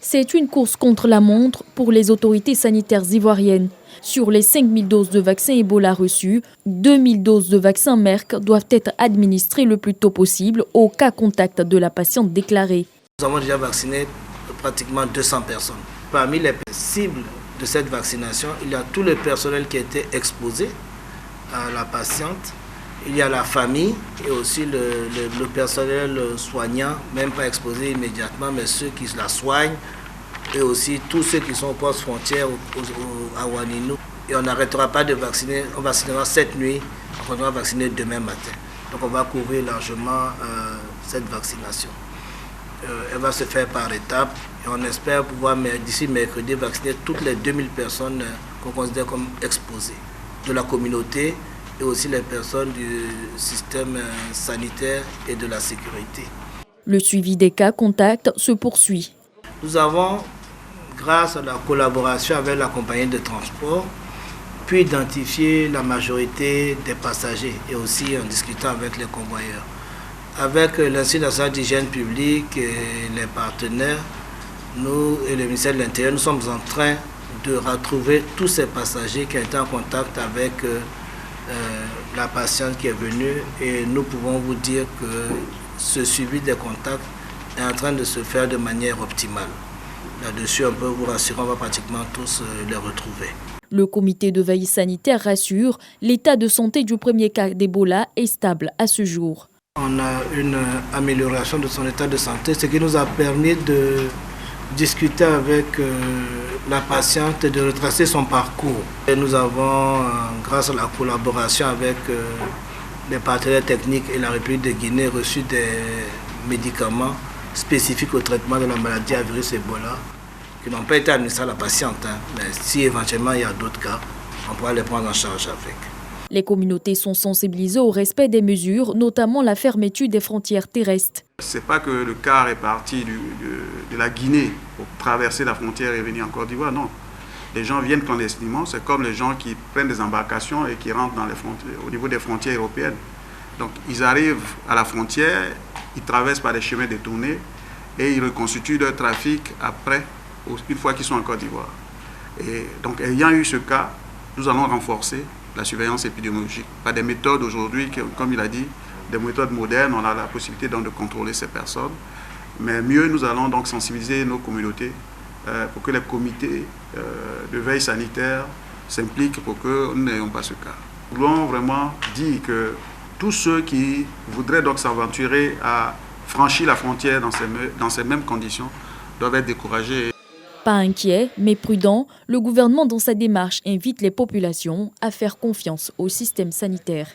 C'est une course contre la montre pour les autorités sanitaires ivoiriennes. Sur les 5000 doses de vaccins Ebola reçues, 2000 doses de vaccins Merck doivent être administrées le plus tôt possible au cas contact de la patiente déclarée. Nous avons déjà vacciné pratiquement 200 personnes. Parmi les cibles de cette vaccination, il y a tout le personnel qui a été exposé à la patiente. Il y a la famille et aussi le personnel soignant, même pas exposé immédiatement, mais ceux qui la soignent et aussi tous ceux qui sont au poste frontière à Ouaninou. Et on n'arrêtera pas de vacciner, on vaccinera cette nuit, on continuera à vacciner demain matin. Donc on va couvrir largement cette vaccination. Elle va se faire par étapes et on espère pouvoir d'ici mercredi vacciner toutes les 2000 personnes qu'on considère comme exposées de la communauté et aussi les personnes du système sanitaire et de la sécurité. Le suivi des cas contacts se poursuit. Nous avons, grâce à la collaboration avec la compagnie de transport, pu identifier la majorité des passagers et aussi en discutant avec les convoyeurs. Avec l'Institut national d'hygiène publique et les partenaires, nous et le ministère de l'Intérieur, nous sommes en train de retrouver tous ces passagers qui ont été en contact avec la patiente qui est venue et nous pouvons vous dire que ce suivi des contacts est en train de se faire de manière optimale. Là-dessus, on peut vous rassurer, on va pratiquement tous les retrouver. Le comité de veille sanitaire rassure, l'état de santé du premier cas d'Ebola est stable à ce jour. On a une amélioration de son état de santé, ce qui nous a permis de discuter avec la patiente et de retracer son parcours. Et nous avons, grâce à la collaboration avec les partenaires techniques et la République de Guinée, reçu des médicaments spécifiques au traitement de la maladie à virus Ebola, qui n'ont pas été administrés à la patiente. Mais si éventuellement il y a d'autres cas, on pourra les prendre en charge avec. Les communautés sont sensibilisées au respect des mesures, notamment la fermeture des frontières terrestres. Ce n'est pas que le car est parti de la Guinée pour traverser la frontière et venir en Côte d'Ivoire, non. Les gens viennent clandestinement, c'est comme les gens qui prennent des embarcations et qui rentrent dans les frontières, au niveau des frontières européennes. Donc ils arrivent à la frontière, ils traversent par des chemins détournés et ils reconstituent leur trafic après, une fois qu'ils sont en Côte d'Ivoire. Et donc ayant eu ce cas, nous allons renforcer la surveillance épidémiologique par des méthodes aujourd'hui, comme il a dit, des méthodes modernes. On a la possibilité donc de contrôler ces personnes. Mais mieux, nous allons donc sensibiliser nos communautés pour que les comités de veille sanitaire s'impliquent pour que nous n'ayons pas ce cas. Nous voulons vraiment dire que tous ceux qui voudraient donc s'aventurer à franchir la frontière dans ces mêmes conditions doivent être découragés. Pas inquiet, mais prudent, le gouvernement dans sa démarche invite les populations à faire confiance au système sanitaire.